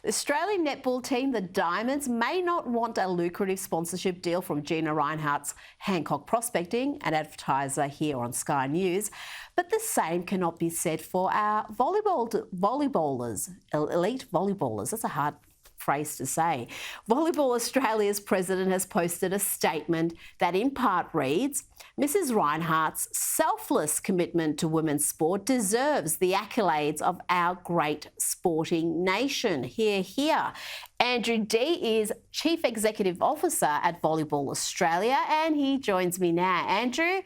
The Australian netball team, the Diamonds, may not want a lucrative sponsorship deal from Gina Rinehart's Hancock Prospecting, an advertiser here on Sky News, but the same cannot be said for our volleyballers, elite volleyballers. That's a hard phrase to say. Volleyball Australia's president has posted a statement that in part reads, Mrs. Rinehart's selfless commitment to women's sport deserves the accolades of our great sporting nation. Hear, hear. Andrew D is Chief Executive Officer at Volleyball Australia and he joins me now. Andrew,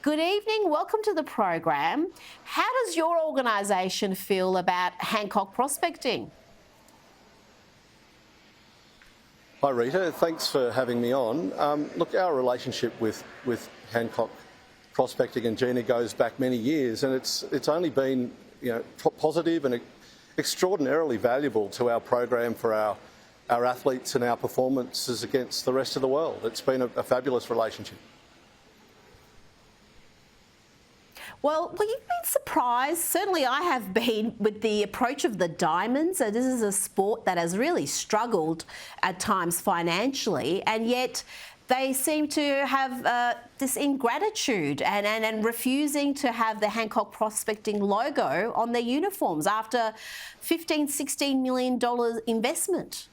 good evening. Welcome to the program. How does your organisation feel about Hancock Prospecting? Hi Rita, thanks for having me on. Look, our relationship with Hancock Prospecting and Gina goes back many years, and it's only been positive and extraordinarily valuable to our program for our athletes and our performances against the rest of the world. It's been a fabulous relationship. Well, you've been surprised. Certainly I have been with the approach of the Diamonds. So this is a sport that has really struggled at times financially, and yet they seem to have this ingratitude and refusing to have the Hancock Prospecting logo on their uniforms after $15–16 million investment.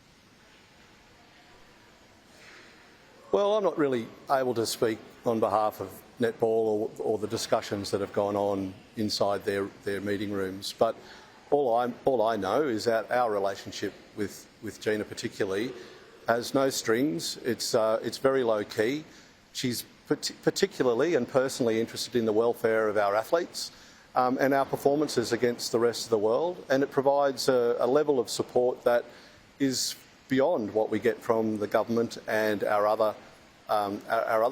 Well, I'm not really able to speak on behalf of Netball or the discussions that have gone on inside their meeting rooms, but all I know is that our relationship with Gina particularly has no strings. It's very low key. She's particularly and personally interested in the welfare of our athletes and our performances against the rest of the world, and it provides a level of support that is beyond what we get from the government and our other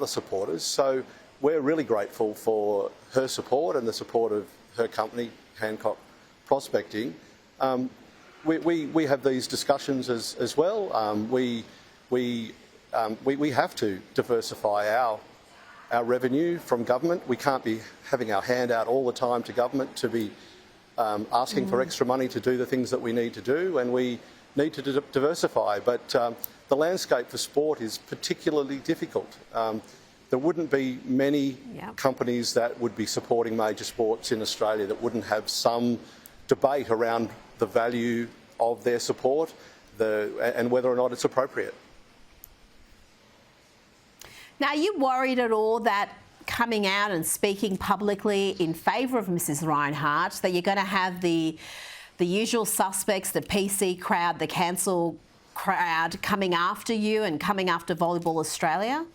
supporters. So we're really grateful for her support and the support of her company, Hancock Prospecting. We have these discussions as well. We have to diversify our revenue from government. We can't be having our hand out all the time to government to be asking for extra money to do the things that we need to do, and we need to diversify. But the landscape for sport is particularly difficult. There wouldn't be many companies that would be supporting major sports in Australia that wouldn't have some debate around the value of their support and whether or not it's appropriate. Now, are you worried at all that coming out and speaking publicly in favour of Mrs. Rinehart, that you're going to have the usual suspects, the PC crowd, the cancel crowd coming after you and coming after Volleyball Australia?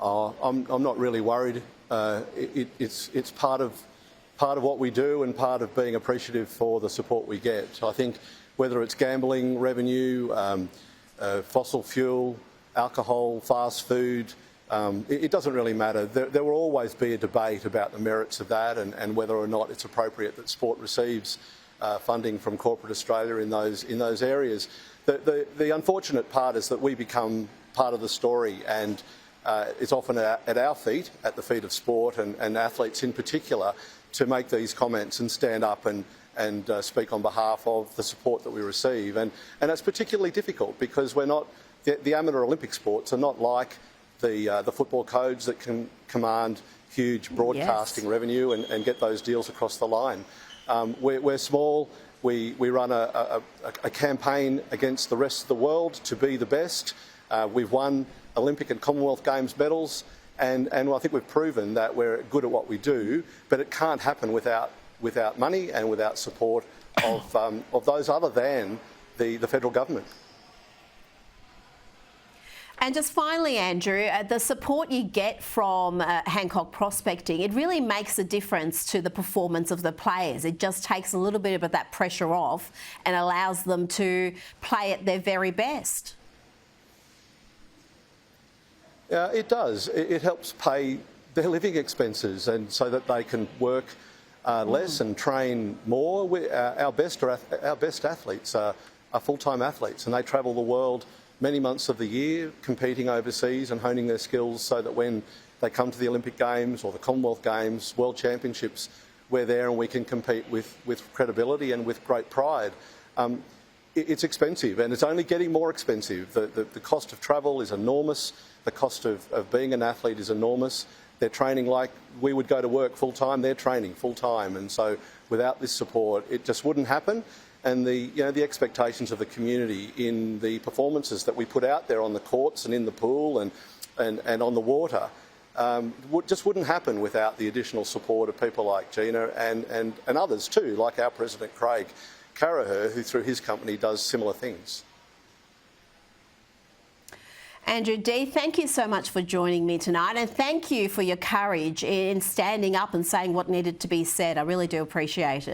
I'm not really worried. It's part of what we do and part of being appreciative for the support we get. I think whether it's gambling revenue, fossil fuel, alcohol, fast food, it doesn't really matter. There will always be a debate about the merits of that and whether or not it's appropriate that sport receives funding from corporate Australia in those areas. The unfortunate part is that we become part of the story, and it's often at our feet, at the feet of sport and athletes in particular, to make these comments and stand up and speak on behalf of the support that we receive. And that's particularly difficult because we're not, the amateur Olympic sports are not like the football codes that can command huge broadcasting revenue and get those deals across the line. We're small. We run a campaign against the rest of the world to be the best. We've won Olympic and Commonwealth Games medals, and I think we've proven that we're good at what we do, but it can't happen without money and without support of those other than the federal government. And just finally, Andrew, the support you get from Hancock Prospecting, it really makes a difference to the performance of the players. It just takes a little bit of that pressure off and allows them to play at their very best. It does. It helps pay their living expenses, and so that they can work less and train more. Our best athletes are full-time athletes, and they travel the world many months of the year competing overseas and honing their skills so that when they come to the Olympic Games or the Commonwealth Games, World Championships, we're there and we can compete with credibility and with great pride. It's expensive, and it's only getting more expensive. The cost of travel is enormous. The cost of being an athlete is enormous. They're training like we would go to work full time. They're training full time, and so without this support, it just wouldn't happen. And the expectations of the community in the performances that we put out there on the courts and in the pool and on the water just wouldn't happen without the additional support of people like Gina and others too, like our President Craig Carraher, who through his company does similar things. Andrew D, thank you so much for joining me tonight, and thank you for your courage in standing up and saying what needed to be said. I really do appreciate it.